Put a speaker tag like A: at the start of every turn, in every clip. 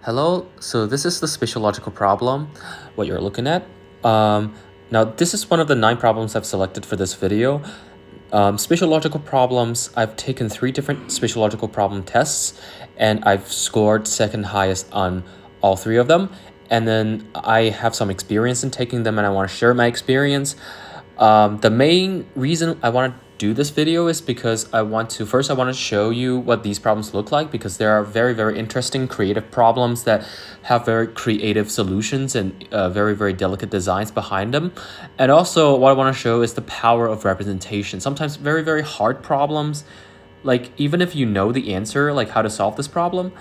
A: Hello, so this is the spatial logical problem, what you're looking at. Now, this is one of the 9 problems I've selected for this video. Spatial logical problems, I've taken 3 different spatial logical problem tests, and I've scored second highest on all 3 of them. And then I have some experience in taking them, and I want to share my experience. The main reason I want to do this video is because I want to show you what these problems look like, because there are very, very interesting creative problems that have very creative solutions and very, very delicate designs behind them. And also what I want to show is the power of representation. Sometimes very, very hard problems, like even if you know the answer, like how to solve this problem,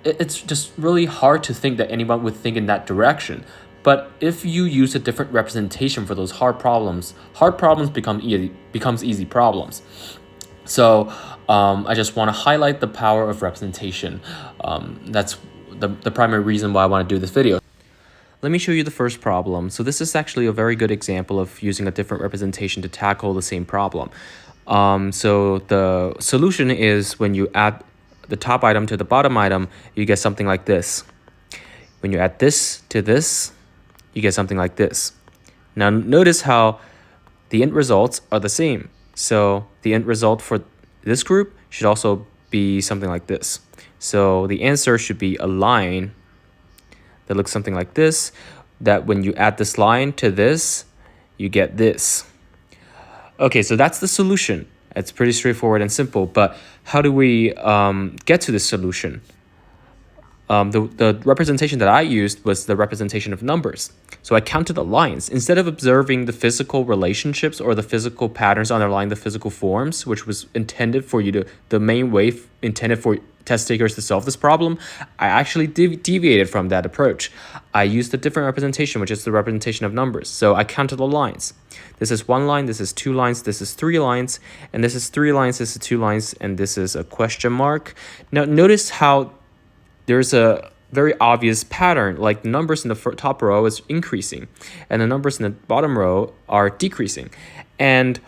A: it's just really hard to think that anyone would think in that direction. But if you use a different representation for those hard problems becomes easy problems. So I just want to highlight the power of representation. That's the primary reason why I want to do this video. Let me show you the first problem. So this is actually a very good example of using a different representation to tackle the same problem. So the solution is when you add the top item to the bottom item, you get something like this. When you add this to this, you get something like this. Now notice how the end results are the same. So the end result for this group should also be something like this. So the answer should be a line that looks something like this, that when you add this line to this, you get this. Okay, so that's the solution. It's pretty straightforward and simple, but how do we get to this solution? The representation that I used was the representation of numbers. So I counted the lines. Instead of observing the physical relationships or the physical patterns underlying the physical forms, which was intended for you to, the main way intended for test takers to solve this problem, I actually deviated from that approach. I used a different representation, which is the representation of numbers. So I counted the lines. This is 1 line, this is 2 lines, this is 3 lines, and this is 3 lines, this is 2 lines, and this is a question mark. Now notice how there's a very obvious pattern, like the numbers in the top row is increasing and the numbers in the bottom row are decreasing. And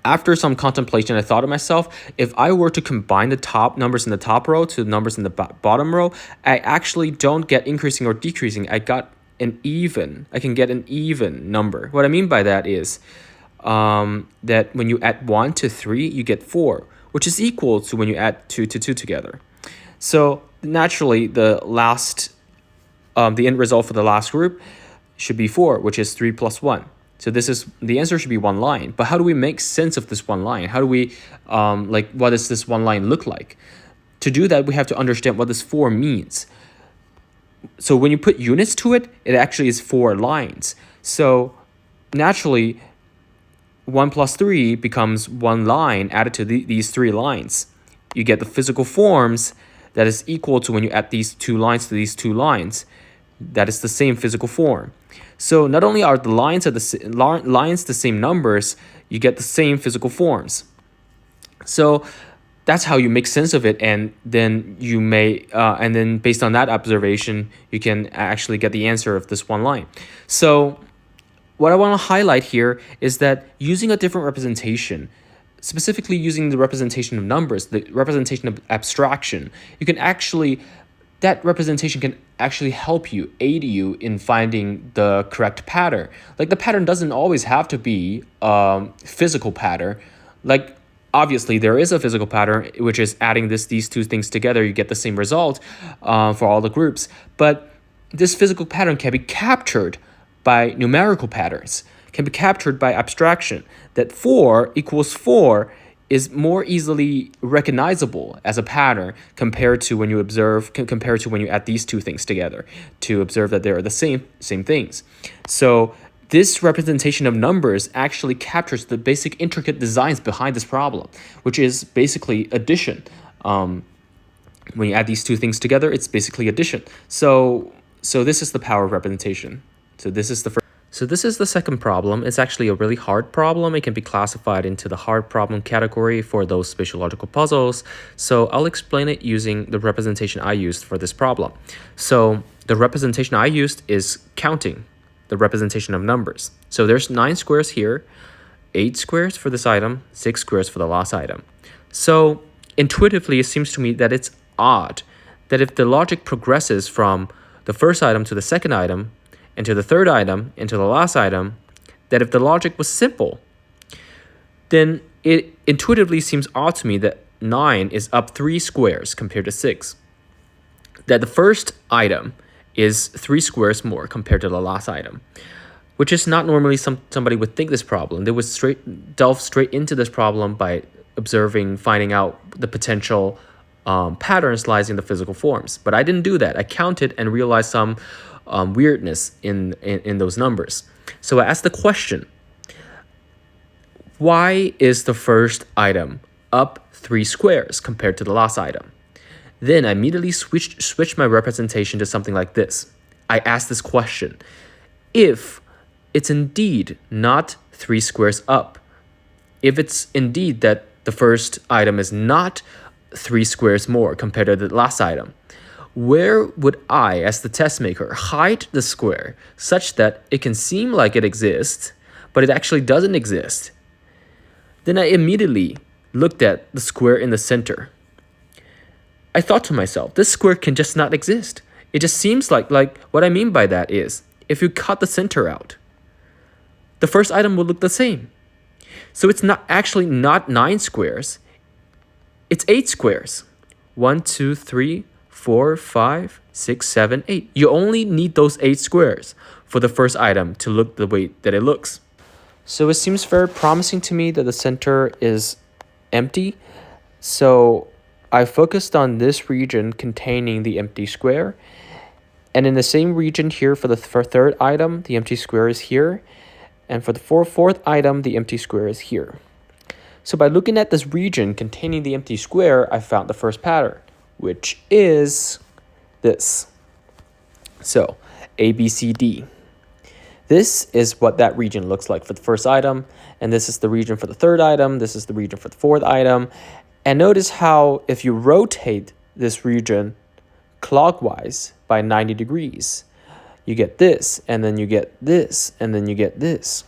A: after some contemplation, I thought to myself, if I were to combine the top numbers in the top row to the numbers in the bottom row, I actually don't get increasing or decreasing. I can get an even number. What I mean by that is that when you add 1 to 3, you get 4, which is equal to when you add 2 to 2 together. So naturally, the end result for the last group should be 4, which is 3 plus 1. So the answer should be 1 line. But how do we make sense of this 1 line? How do we, what does this 1 line look like? To do that, we have to understand what this 4 means. So when you put units to it, it actually is 4 lines. So naturally, 1 plus 3 becomes 1 line added to these 3 lines. You get the physical forms that is equal to when you add these 2 lines to these 2 lines. That is the same physical form. So not only are the lines the same numbers, you get the same physical forms. So that's how you make sense of it, and then you may, and then based on that observation, you can actually get the answer of this 1 line. So what I want to highlight here is that using a different representation, specifically using the representation of numbers, the representation of abstraction, that representation can actually aid you in finding the correct pattern. Like the pattern doesn't always have to be physical pattern. Like obviously there is a physical pattern, which is adding these 2 things together, you get the same result for all the groups. But this physical pattern can be captured by numerical patterns, can be captured by abstraction. That 4 equals 4 is more easily recognizable as a pattern compared to when you add these 2 things together to observe that they are the same things. So this representation of numbers actually captures the basic intricate designs behind this problem, which is basically addition. When you add these 2 things together, it's basically addition. So this is the power of representation. So this is the second problem. It's actually a really hard problem. It can be classified into the hard problem category for those spatial logical puzzles. So I'll explain it using the representation I used for this problem. So the representation I used is counting, the representation of numbers. So there's 9 squares here, 8 squares for this item, 6 squares for the last item. So intuitively, it seems to me that it's odd that if the logic progresses from the first item to the second item, and to the third item, and to the last item, that if the logic was simple, then it intuitively seems odd to me that 9 is up 3 squares compared to 6. That the first item is 3 squares more compared to the last item, which is not normally somebody would think this problem. They would delve straight into this problem by observing, finding out the potential patterns lies in the physical forms. But I didn't do that. I counted and realized some weirdness in those numbers. So I asked the question, why is the first item up 3 squares compared to the last item? Then I immediately switched my representation to something like this. I asked this question, if it's indeed not 3 squares up, if it's indeed that the first item is not 3 squares more compared to the last item, where would I, as the test maker, hide the square such that it can seem like it exists, but it actually doesn't exist? Then I immediately looked at the square in the center. I thought to myself, this square can just not exist. It just seems like what I mean by that is, if you cut the center out, the first item will look the same. So it's not actually not 9 squares, it's 8 squares. 1, 2, 3, 4, 5, 6, 7, 8. You only need those 8 squares for the first item to look the way that it looks. So it seems very promising to me that the center is empty. So I focused on this region containing the empty square. And in the same region here for the third item, the empty square is here. And for the fourth item, the empty square is here. So by looking at this region containing the empty square, I found the first pattern, which is this. So A, B, C, D. This is what that region looks like for the first item. And this is the region for the third item. This is the region for the fourth item. And notice how if you rotate this region clockwise by 90 degrees, you get this, and then you get this, and then you get this.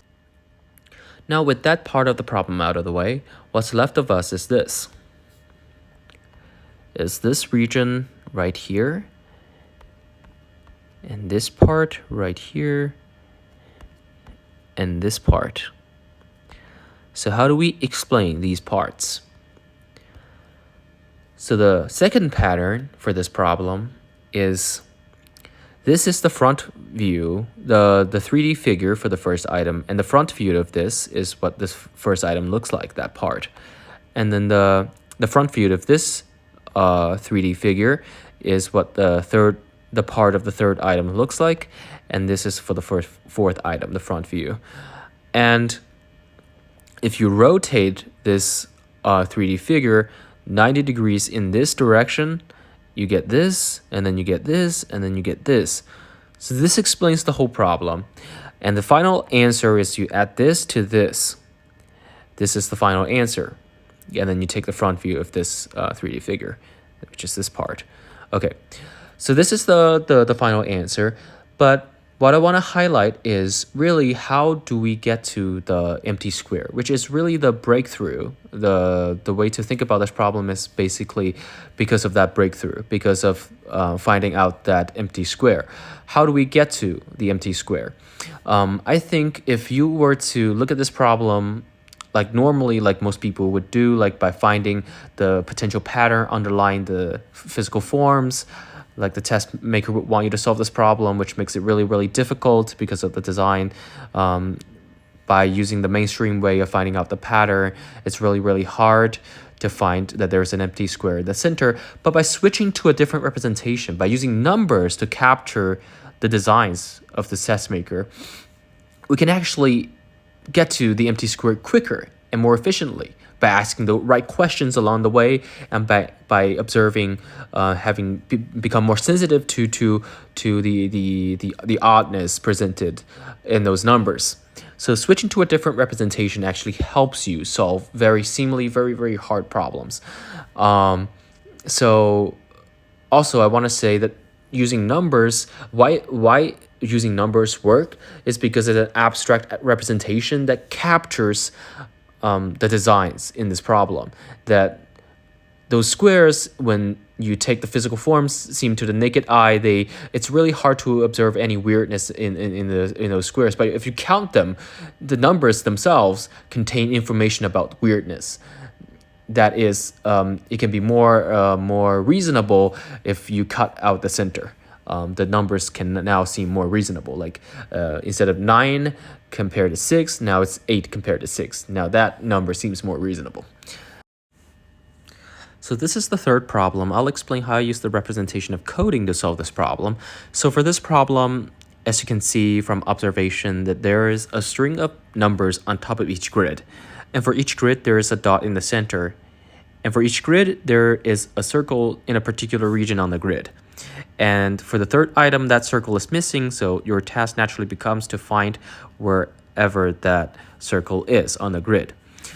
A: Now with that part of the problem out of the way, what's left of us is this. Is this region right here, and this part right here, and this part. So how do we explain these parts? So the second pattern for this problem is, this is the front view, the 3D figure for the first item, and the front view of this is what this first item looks like, that part. And then the front view of this 3D figure is what the part of the third item looks like, and this is for the fourth item, the front view. And if you rotate this 3D figure 90 degrees in this direction, you get this, and then you get this, and then you get this. So this explains the whole problem. And the final answer is you add this to this. This is the final answer. And then you take the front view of this 3D figure, which is this part. Okay, so this is the final answer. But what I want to highlight is really how do we get to the empty square, which is really the breakthrough. The way to think about this problem is basically because of that breakthrough, because of finding out that empty square. How do we get to the empty square? I think if you were to look at this problem like normally, like most people would do, like by finding the potential pattern underlying the physical forms, like the test maker would want you to solve this problem, which makes it really, really difficult because of the design. By using the mainstream way of finding out the pattern, it's really, really hard to find that there's an empty square in the center. But by switching to a different representation, by using numbers to capture the designs of the test maker, we can actually get to the empty square quicker and more efficiently by asking the right questions along the way, and by observing, having become more sensitive to the oddness presented in those numbers. So switching to a different representation actually helps you solve very seemingly very, very hard problems. So also I want to say that using numbers, why using numbers work is because it's an abstract representation that captures the designs in this problem. That those squares, when you take the physical forms seen to the naked eye, it's really hard to observe any weirdness in those squares. But if you count them, the numbers themselves contain information about weirdness. That is, it can be more reasonable if you cut out the center. The numbers can now seem more reasonable. Like instead of 9 compared to 6, now it's 8 compared to 6. Now that number seems more reasonable. So this is the third problem. I'll explain how I use the representation of coding to solve this problem. So for this problem, as you can see from observation, that there is a string of numbers on top of each grid. And for each grid, there is a dot in the center. And for each grid, there is a circle in a particular region on the grid. And for the third item, that circle is missing, so your task naturally becomes to find wherever that circle is on the grid.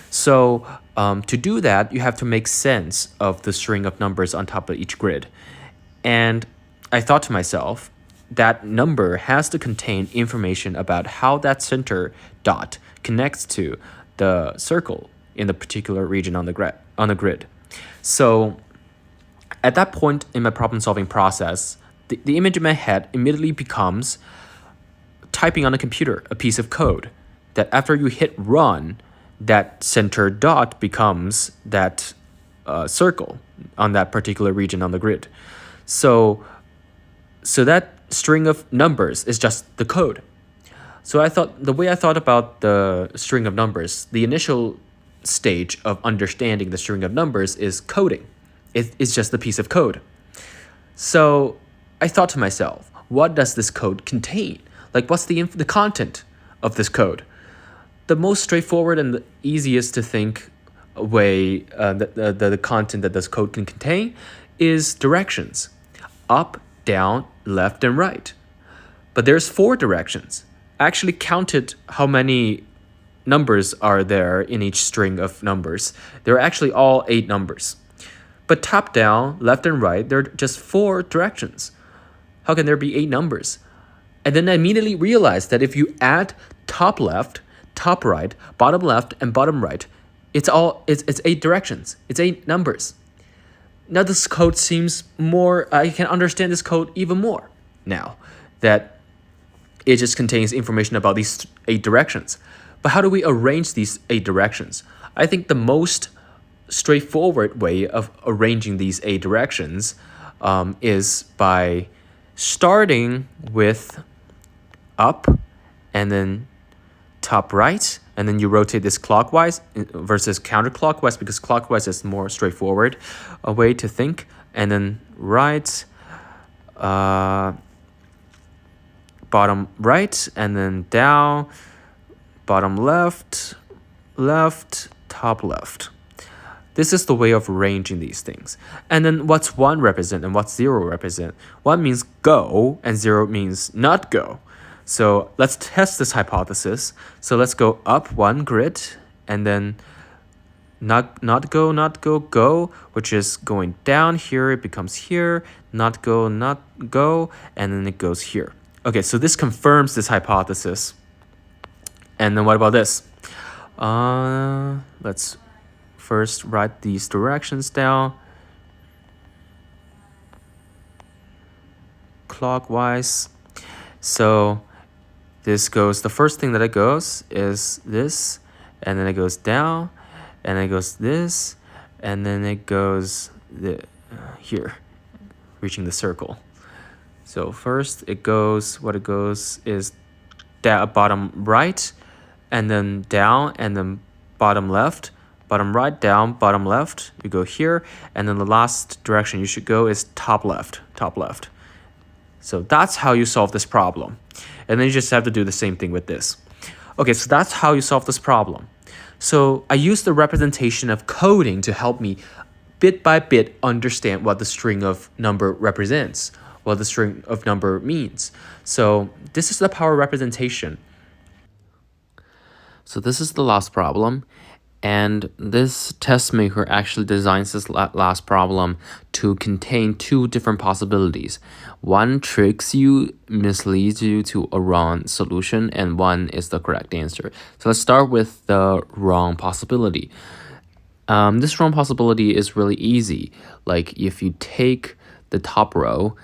A: So to do that, you have to make sense of the string of numbers on top of each grid. And I thought to myself, that number has to contain information about how that center dot connects to the circle in the particular region on the grid. So at that point in my problem-solving process, the image in my head immediately becomes typing on a computer a piece of code that after you hit run, that center dot becomes that circle on that particular region on the grid. So that string of numbers is just the code. So the way I thought about the string of numbers, the initial stage of understanding the string of numbers is coding. It's just a piece of code. So I thought to myself, what does this code contain? Like, what's the content of this code? The most straightforward and the easiest to think way, the content that this code can contain is directions: up, down, left, and right. But there's 4 directions. I actually counted how many numbers are there in each string of numbers. There are actually all 8 numbers. But top down, left and right, there are just 4 directions. How can there be 8 numbers? And then I immediately realized that if you add top left, top right, bottom left, and bottom right, it's 8 directions. It's 8 numbers. Now this code seems more, I can understand this code even more now that it just contains information about these 8 directions. But how do we arrange these 8 directions? I think the most straightforward way of arranging these 8 directions is by starting with up and then top right, and then you rotate this clockwise versus counterclockwise, because clockwise is more straightforward a way to think, and then right, bottom right, and then down, bottom left, left, top left. This is the way of arranging these things. And then what's 1 represent and what's 0 represent? 1 means go and 0 means not go. So let's test this hypothesis. So let's go up 1 grid and then not go, go, which is going down here. It becomes here, not go, and then it goes here. Okay, so this confirms this hypothesis. And then what about this? Let's first write these directions down clockwise. So this goes, the first thing that it goes is this, and then it goes down, and it goes this, and then it goes here, reaching the circle. So first it goes, what it goes is bottom right, and then down, and then bottom left, bottom right, down, bottom left, you go here, and then the last direction you should go is top left, top left. So that's how you solve this problem. And then you just have to do the same thing with this. Okay, so that's how you solve this problem. So I use the representation of coding to help me bit by bit understand what the string of number represents, what the string of number means. So this is the power representation. So this is the last problem. And this test maker actually designs this last problem to contain 2 different possibilities. One tricks you, misleads you to a wrong solution, and one is the correct answer. So let's start with the wrong possibility. This wrong possibility is really easy. Like if you take the top row,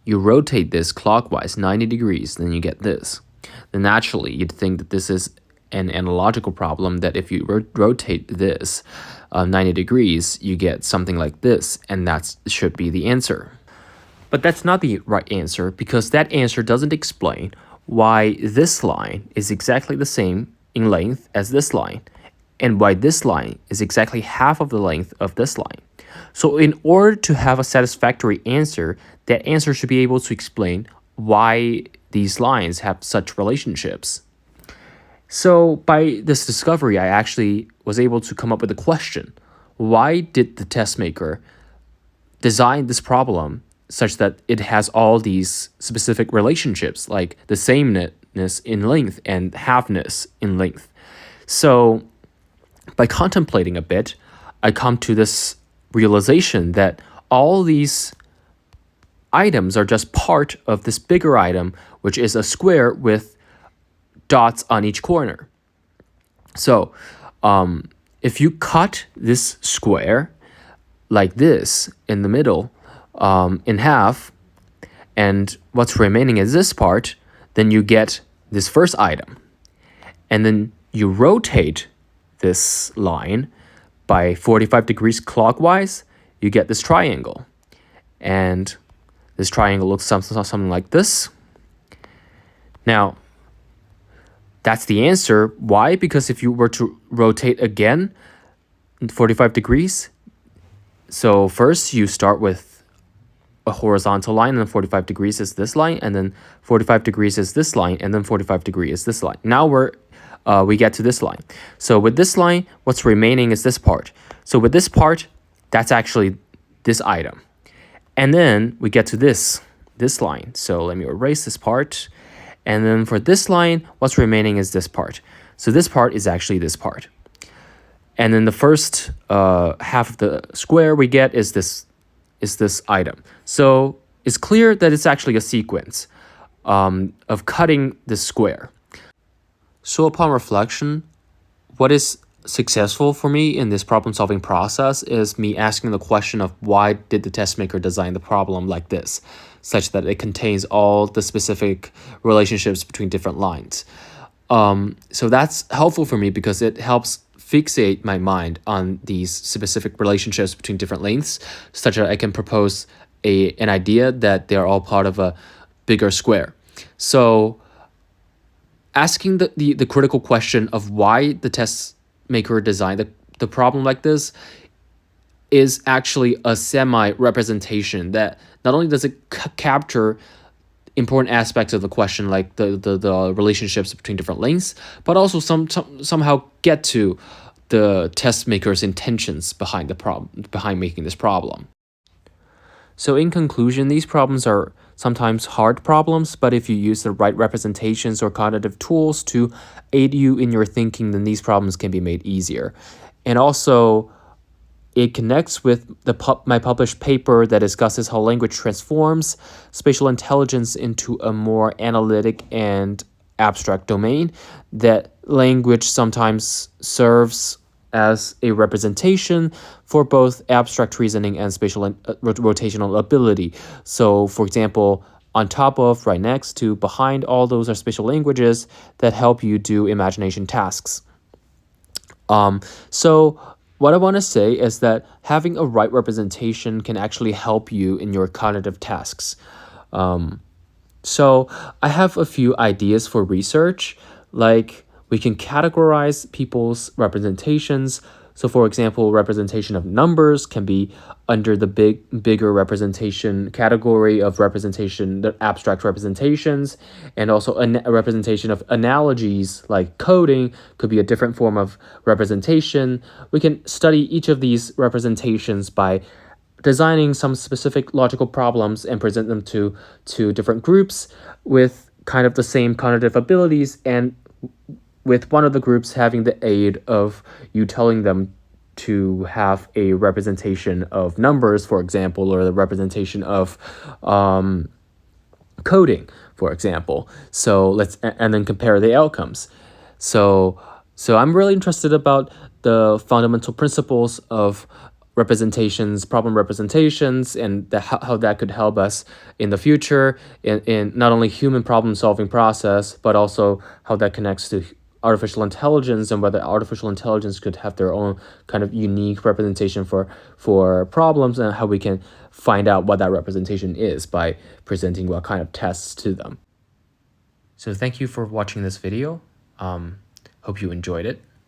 A: you rotate this clockwise 90 degrees, then you get this. Then naturally, you'd think that this is an analogical problem, that if you rotate this 90 degrees, you get something like this, and that should be the answer. But that's not the right answer, because that answer doesn't explain why this line is exactly the same in length as this line, and why this line is exactly half of the length of this line. So in order to have a satisfactory answer, that answer should be able to explain why these lines have such relationships. So by this discovery, I actually was able to come up with a question. Why did the test maker design this problem such that it has all these specific relationships, like the sameness in length and halfness in length? So by contemplating a bit, I come to this realization that all these items are just part of this bigger item, which is a square with dots on each corner. So if you cut this square like this in the middle in half, and what's remaining is this part, then you get this first item. And then you rotate this line by 45 degrees clockwise, you get this triangle. And this triangle looks something like this. Now, that's the answer. Why? Because if you were to rotate again 45 degrees, so first you start with a horizontal line, and then 45 degrees is this line, and then 45 degrees is this line, and then 45 degrees is this line. Now we get to this line. So with this line, what's remaining is this part. So with this part, that's actually this item. And then we get to this line. So let me erase this part. And then for this line, what's remaining is this part. So this part is actually this part. And then the first half of the square we get is this item. So it's clear that it's actually a sequence of cutting this square. So upon reflection, what is successful for me in this problem-solving process is me asking the question of why did the test maker design the problem like this, such that it contains all the specific relationships between different lines. So that's helpful for me because it helps fixate my mind on these specific relationships between different lengths, such that I can propose an idea that they're all part of a bigger square. So asking the critical question of why the test maker designed the problem like this is actually a semi-representation that not only does it capture important aspects of the question, like the relationships between different lengths, but also somehow get to the test maker's intentions behind making this problem. So in conclusion, these problems are sometimes hard problems, but if you use the right representations or cognitive tools to aid you in your thinking, then these problems can be made easier. And also, it connects with my published paper that discusses how language transforms spatial intelligence into a more analytic and abstract domain, that language sometimes serves as a representation for both abstract reasoning and spatial rotational ability. So, for example, on top of, right next to, behind all those are spatial languages that help you do imagination tasks. So what I want to say is that having a right representation can actually help you in your cognitive tasks. So I have a few ideas for research, like we can categorize people's representations. So for example, representation of numbers can be under the bigger representation category of representation, the abstract representations, and also a representation of analogies like coding could be a different form of representation. We can study each of these representations by designing some specific logical problems and present them to different groups with kind of the same cognitive abilities, and with one of the groups having the aid of you telling them to have a representation of numbers, for example, or the representation of coding, for example. So and then compare the outcomes. So So I'm really interested about the fundamental principles of representations, problem representations, and how that could help us in the future in not only human problem solving process, but also how that connects to artificial intelligence and whether artificial intelligence could have their own kind of unique representation for problems, and how we can find out what that representation is by presenting what kind of tests to them. So thank you for watching this video. Hope you enjoyed it.